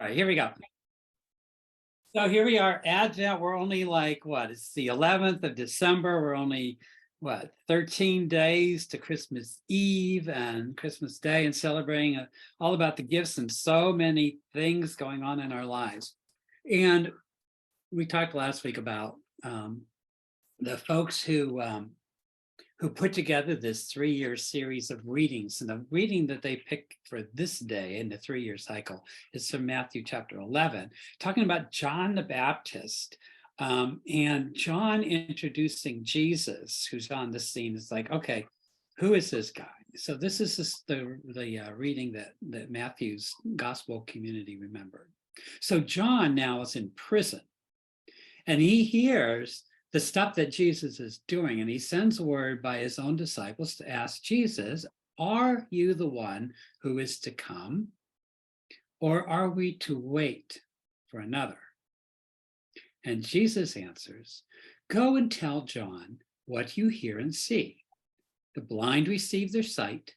All right, here we go. So here we are, Advent. We're only like, what? It's the 11th of December. We're only, what, 13 days to Christmas Eve and Christmas Day and celebrating all about the gifts and so many things going on in our lives. And we talked last week about the folks who put together this 3-year series of readings. And the reading that they picked for this day in the 3-year cycle is from Matthew chapter 11, talking about John the Baptist. And John introducing Jesus, who's on the scene, is like, okay, who is this guy? So this is the reading that Matthew's gospel community remembered. So John now is in prison, and he hears the stuff that Jesus is doing, and he sends word by his own disciples to ask Jesus, are you the one who is to come, or are we to wait for another? And Jesus answers, go and tell John what you hear and see. The blind receive their sight,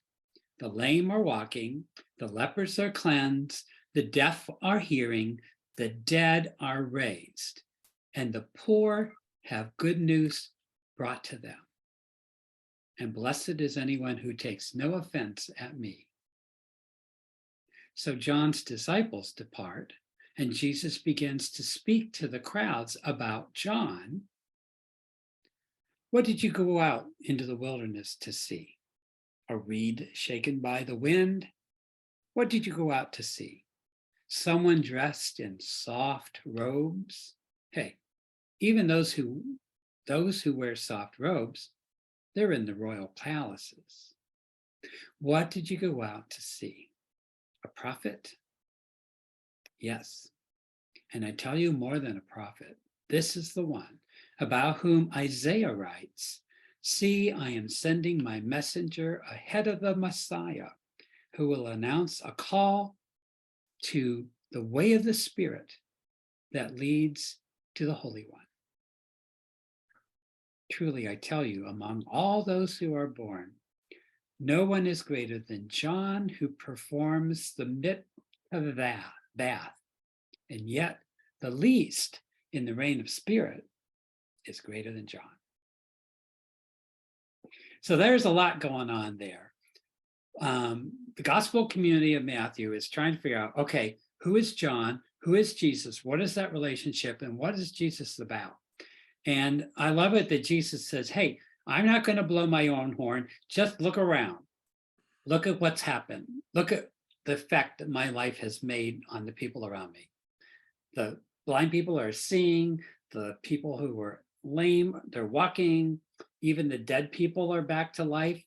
the lame are walking, the lepers are cleansed, the deaf are hearing, the dead are raised, and the poor have good news brought to them. And blessed is anyone who takes no offense at me. So John's disciples depart, and Jesus begins to speak to the crowds about John. What did you go out into the wilderness to see? A reed shaken by the wind? What did you go out to see? Someone dressed in soft robes? Hey, even those who wear soft robes, they're in the royal palaces. What did you go out to see? A prophet? Yes. And I tell you, more than a prophet. This is the one about whom Isaiah writes, see, I am sending my messenger ahead of the Messiah, who will announce a call to the way of the Spirit that leads to the Holy One. Truly, I tell you, among all those who are born, no one is greater than John, who performs the mitzvah bath, and yet the least in the reign of Spirit is greater than John. So there's a lot going on there. The gospel community of Matthew is trying to figure out, okay, who is John? Who is Jesus? What is that relationship? And what is Jesus about? And I love it that Jesus says, hey, I'm not going to blow my own horn. Just look around. Look at what's happened. Look at the effect that my life has made on the people around me. The blind people are seeing. The people who were lame, they're walking. Even the dead people are back to life.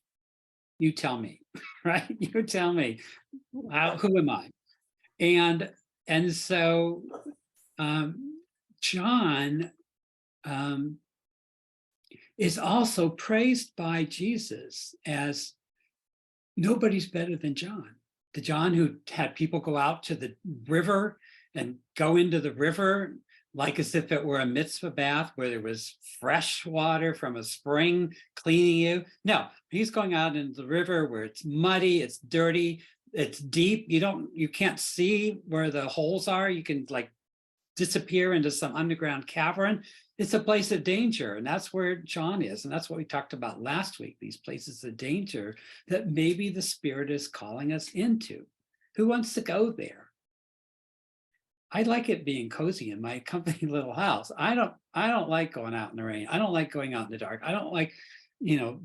You tell me, right? You tell me, who am I? And so John is also praised by Jesus as nobody's better than John. The John who had people go out to the river and go into the river like as if it were a mitzvah bath where there was fresh water from a spring cleaning you. No, he's going out into the river where it's muddy, it's dirty, it's deep. You can't see where the holes are. You can like disappear into some underground cavern. It's a place of danger, and that's where John is. And that's what we talked about last week, these places of danger that maybe the Spirit is calling us into. Who wants to go there? I like it being cozy in my comfy little house. I don't like going out in the rain. I don't like going out in the dark. I don't like,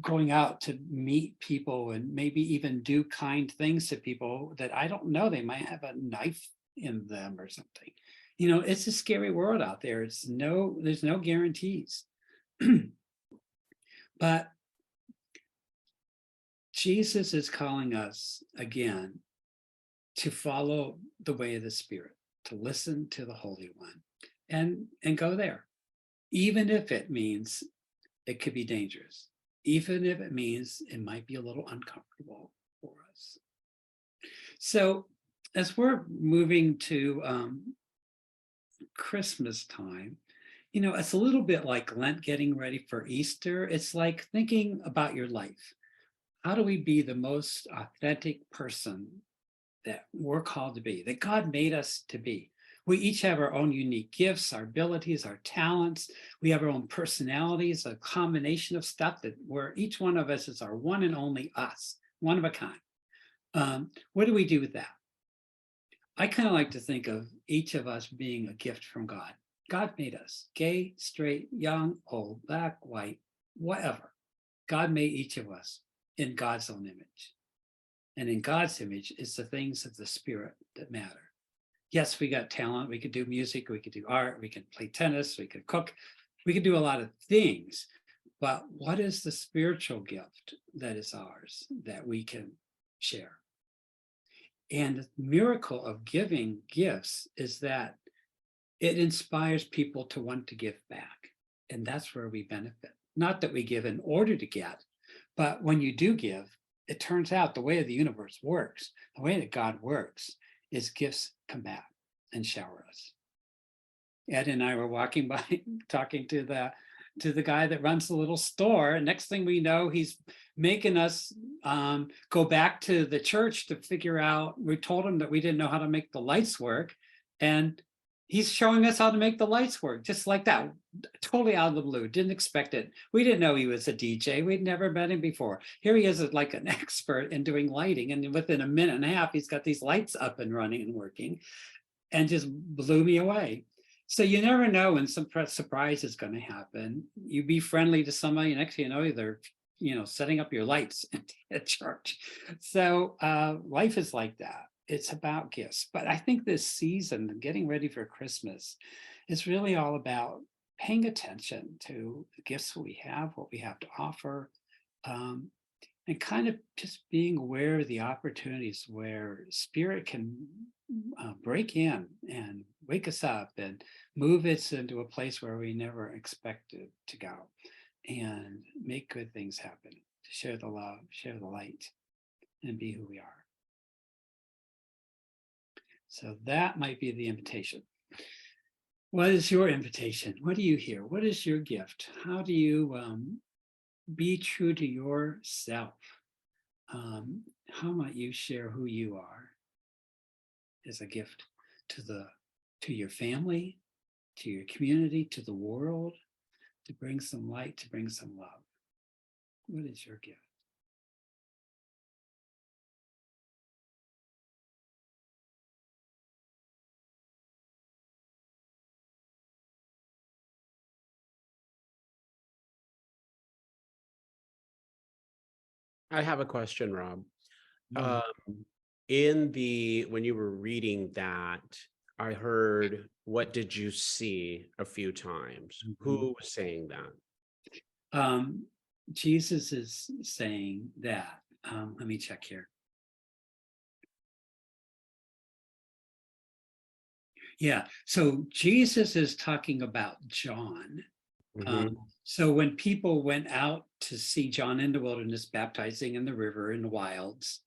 going out to meet people and maybe even do kind things to people that I don't know. They might have a knife in them or something. It's a scary world out there. There's no guarantees. But Jesus is calling us again to follow the way of the Spirit, to listen to the Holy One and go there, even if it means it could be dangerous, even if it means it might be a little uncomfortable for us. So as we're moving to Christmas time, it's a little bit like Lent getting ready for Easter. It's like thinking about your life. How do we be the most authentic person that we're called to be, that God made us to be. We each have our own unique gifts, our abilities, our talents. We have our own personalities, a combination of stuff that where each one of us is our one and only us, one of a kind. What do we do with that? I kind of like to think of each of us being a gift from God. God made us gay, straight, young, old, black, white, whatever. God made each of us in God's own image. And in God's image, it's the things of the Spirit that matter. Yes, we got talent. We could do music. We could do art. We could play tennis. We could cook. We could do a lot of things. But what is the spiritual gift that is ours that we can share? And the miracle of giving gifts is that it inspires people to want to give back. And that's where we benefit. Not that we give in order to get, but when you do give, it turns out the way the universe works, the way that God works, is gifts come back and shower us. Ed and I were walking by, talking to the guy that runs the little store. And next thing we know, he's making us go back to the church to figure out, we told him that we didn't know how to make the lights work. And he's showing us how to make the lights work, just like that, totally out of the blue, didn't expect it. We didn't know he was a DJ. We'd never met him before. Here he is like an expert in doing lighting. And within a minute and a half, he's got these lights up and running and working, and just blew me away. So you never know when some surprise is going to happen. You be friendly to somebody, next thing you know, they're setting up your lights at church. So life is like that. It's about gifts. But I think this season, getting ready for Christmas, is really all about paying attention to the gifts we have, what we have to offer, and kind of just being aware of the opportunities where Spirit can break in and wake us up and move us into a place where we never expected to go, and make good things happen, to share the love, share the light, and be who we are. So that might be the invitation. What is your invitation? What do you hear? What is your gift? How do you be true to yourself? How might you share who you are as a gift to your family, to your community, to the world, to bring some light, to bring some love? What is your gift? I have a question, Rob. Mm. When you were reading that, I heard, "What did you see?" a few times. Mhm. Who was saying that? Jesus is saying that. Let me check here. Yeah, so Jesus is talking about John. Mhm. So when people went out to see John in the wilderness, baptizing in the river in the wilds,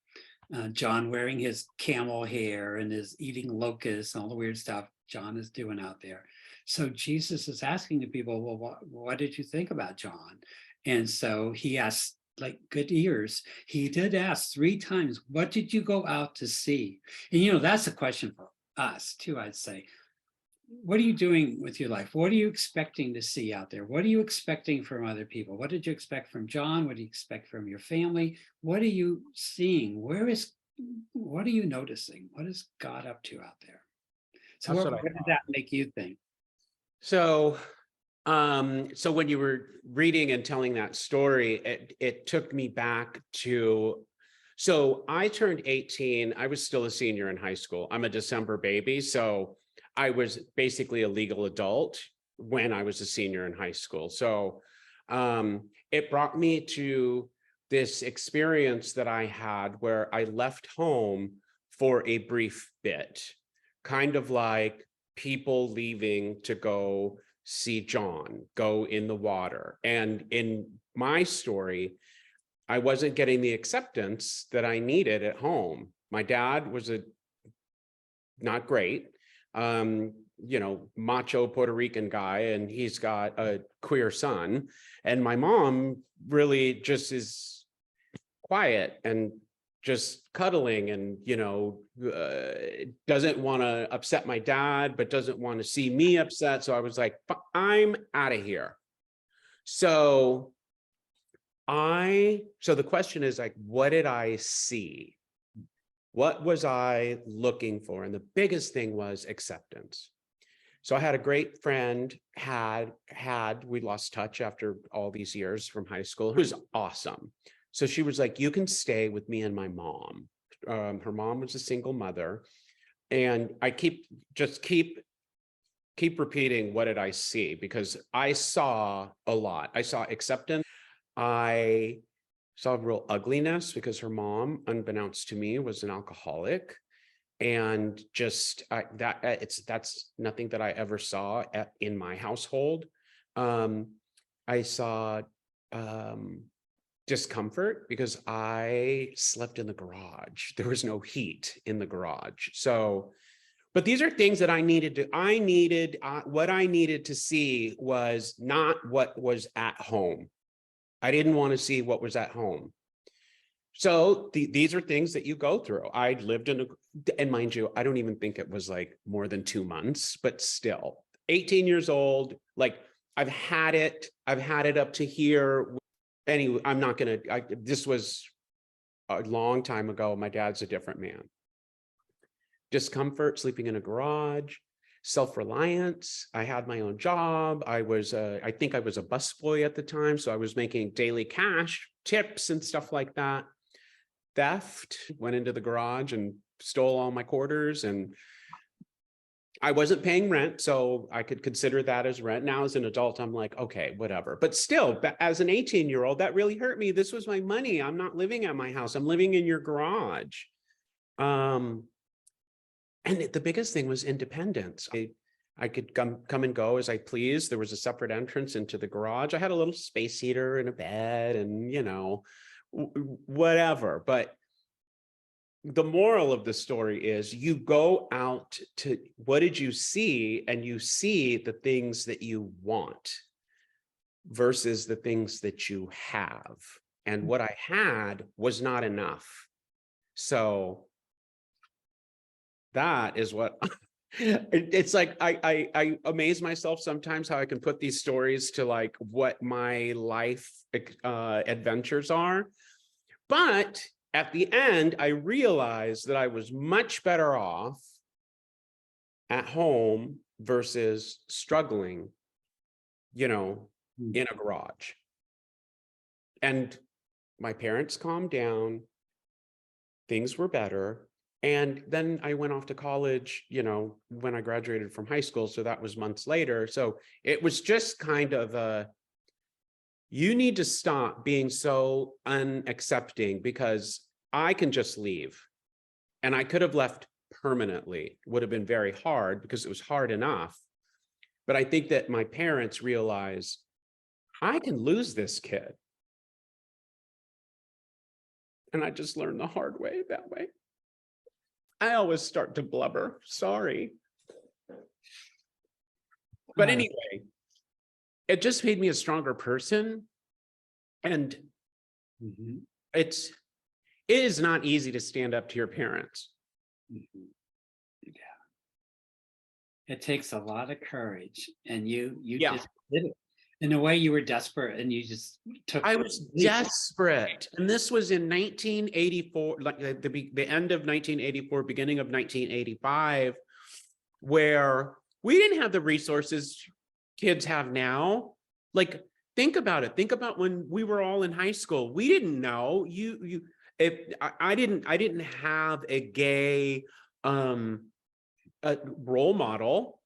John wearing his camel hair and his eating locusts and all the weird stuff John is doing out there. So Jesus is asking the people, well, what did you think about John? And so he asked, like good ears, he did ask 3 times, what did you go out to see? And that's a question for us too, I'd say. What are you doing with your life? What are you expecting to see out there? What are you expecting from other people? What did you expect from John? What do you expect from your family? What are you seeing? What are you noticing? What is God up to out there? So That's what what I did thought. that make you think? So, so when you were reading and telling that story, it took me back to, so I turned 18. I was still a senior in high school. I'm a December baby, so I was basically a legal adult when I was a senior in high school. So it brought me to this experience that I had where I left home for a brief bit, kind of like people leaving to go see John go in the water. And in my story, I wasn't getting the acceptance that I needed at home. My dad was not great, macho Puerto Rican guy, and he's got a queer son. And my mom really just is quiet and just cuddling and, doesn't want to upset my dad, but doesn't want to see me upset. So I was like, I'm out of here. So the question is like, what did I see? What was I looking for? And the biggest thing was acceptance. So I had a great friend, we lost touch after all these years from high school. It was awesome. So she was like, you can stay with me and my mom. Her mom was a single mother. And I keep repeating, what did I see? Because I saw a lot. I saw acceptance. I saw real ugliness because her mom, unbeknownst to me, was an alcoholic. And just that's nothing that I ever saw in my household. I saw discomfort because I slept in the garage. There was no heat in the garage. So, but these are things that what I needed to see was not what was at home. I didn't want to see what was at home. So these are things that you go through. I lived and mind you, I don't even think it was like more than 2 months, but still 18 years old, like I've had it up to here. Anyway, this was a long time ago. My dad's a different man. Discomfort, sleeping in a garage, self-reliance. I had my own job. I think I was a busboy at the time. So I was making daily cash, tips and stuff like that. Theft, went into the garage and stole all my quarters, and I wasn't paying rent, so I could consider that as rent. Now as an adult, I'm like, okay, whatever. But still, as an 18-year-old, that really hurt me. This was my money. I'm not living at my house. I'm living in your garage. And the biggest thing was independence. I could come and go as I pleased. There was a separate entrance into the garage. I had a little space heater and a bed and, whatever. But the moral of the story is you go out to, what did you see? And you see the things that you want versus the things that you have. And what I had was not enough. So that is what it's like. I amaze myself sometimes how I can put these stories to like what my life adventures are. But at the end, I realized that I was much better off at home versus struggling, in a garage. And my parents calmed down. Things were better. And then I went off to college, when I graduated from high school. So that was months later. So it was just kind of you need to stop being so unaccepting, because I can just leave. And I could have left permanently. It would have been very hard because it was hard enough. But I think that my parents realized I can lose this kid. And I just learned the hard way that way. I always start to blubber. Sorry. But anyway, it just made me a stronger person. And it is not easy to stand up to your parents. Yeah. It takes a lot of courage. And you just did it. In a way, you were desperate and you just took. I was desperate. And this was in 1984, like the end of 1984, beginning of 1985, where we didn't have the resources kids have now. Like, think about it. Think about when we were all in high school. We didn't know. I didn't have a gay a role model.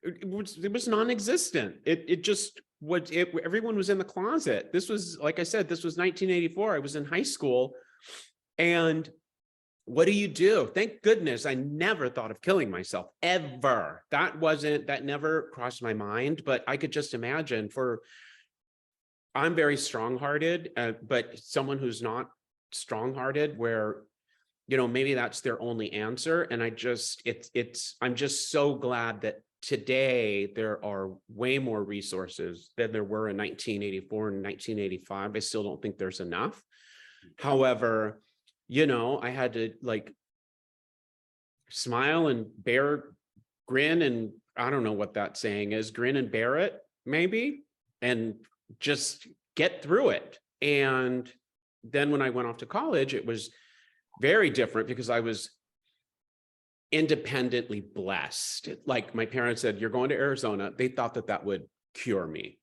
It was non-existent. It just was. Everyone was in the closet. This was, like I said, this was 1984. I was in high school, and what do? Thank goodness I never thought of killing myself ever. That never crossed my mind. But I could just imagine I'm very strong-hearted, but someone who's not strong-hearted, where maybe that's their only answer. And I'm just so glad that today there are way more resources than there were in 1984 and 1985. I still don't think there's enough. However, I had to like smile and grin, and I don't know what that saying is, grin and bear it, maybe, and just get through it. And then when I went off to college, it was very different because I was independently blessed. Like my parents said, you're going to Arizona. They thought that that would cure me.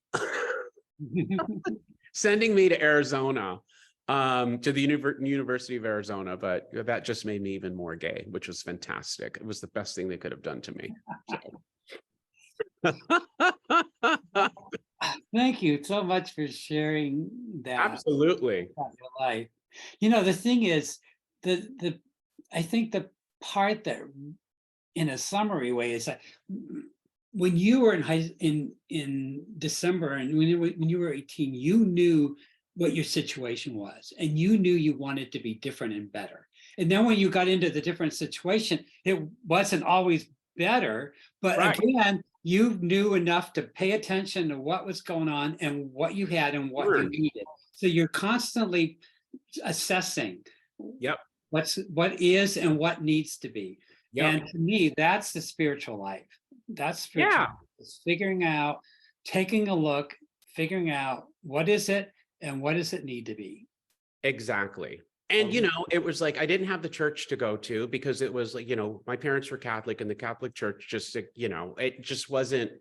Sending me to Arizona, to the University of Arizona, but that just made me even more gay, which was fantastic. It was the best thing they could have done to me. So. Thank you so much for sharing that. Absolutely. About your life. The thing is, I think the part that, in a summary way, is that when you were in December, and when you were 18, you knew what your situation was, and you knew you wanted to be different and better. And then when you got into the different situation, it wasn't always better, but Right. again, you knew enough to pay attention to what was going on and what you had and what you needed. So you're constantly assessing Yep. what is and what needs to be. Yep. And to me, that's the spiritual life. That's spiritual life. It's figuring out, taking a look, figuring out what is it and what does it need to be. Exactly. And, it was like, I didn't have the church to go to because it was like, my parents were Catholic, and the Catholic church just, it just wasn't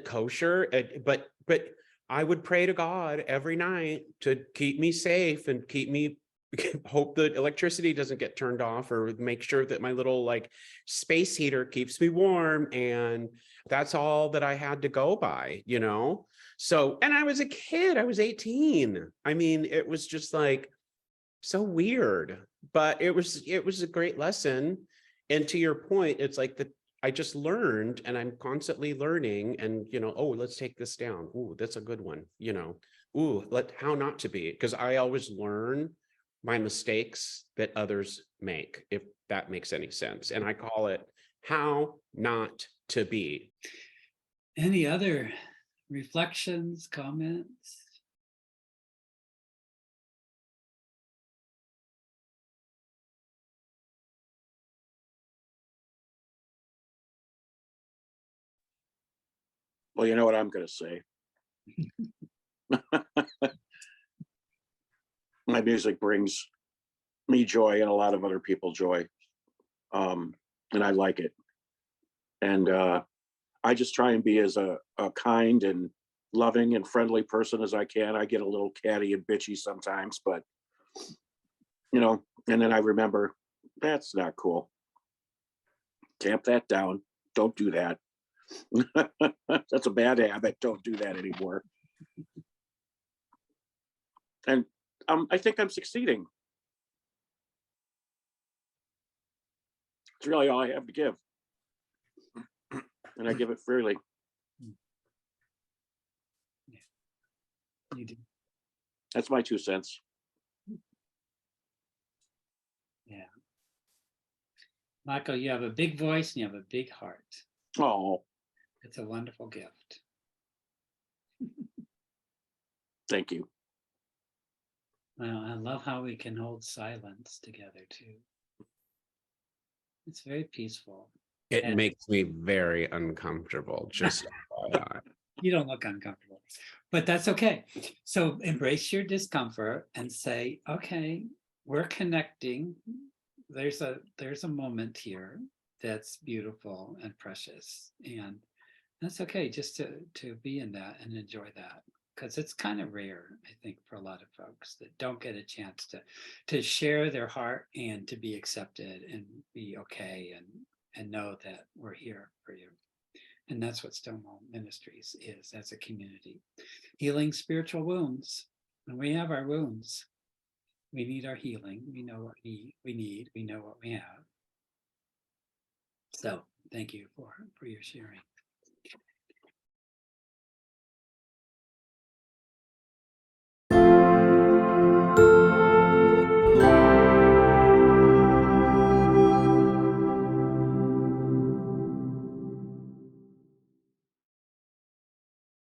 kosher. But I would pray to God every night to keep me safe and keep me, hope the electricity doesn't get turned off, or make sure that my little like space heater keeps me warm. And that's all that I had to go by, So, and I was a kid, I was 18. I mean, it was just like, so weird, but it was a great lesson. And to your point, it's like I just learned, and I'm constantly learning, and oh, let's take this down. Ooh, that's a good one. Ooh, how not to be, because I always learn my mistakes that others make, if that makes any sense. And I call it how not to be. Any other reflections, comments? Well, you know what I'm going to say. My music brings me joy and a lot of other people joy. And I like it. And I just try and be as a kind and loving and friendly person as I can. I get a little catty and bitchy sometimes, but, and then I remember, that's not cool. Tamp that down. Don't do that. That's a bad habit. Don't do that anymore. And I think I'm succeeding. It's really all I have to give. And I give it freely. Yeah, you do. That's my 2 cents. Yeah. Michael, you have a big voice and you have a big heart. Oh, It's a wonderful gift. thank you. Well, I love how we can hold silence together too. It's very peaceful. It makes me very uncomfortable. Just you don't look uncomfortable, but that's okay. So embrace your discomfort and say, okay, we're connecting. There's a moment here that's beautiful and precious, and that's okay just to be in that and enjoy that, because it's kind of rare, I think, for a lot of folks that don't get a chance to share their heart and to be accepted and be okay and know that we're here for you. And that's what Stonewall Ministries is as a community. Healing spiritual wounds. And we have our wounds. We need our healing. We know what we need. We know what we have. So thank you for your sharing.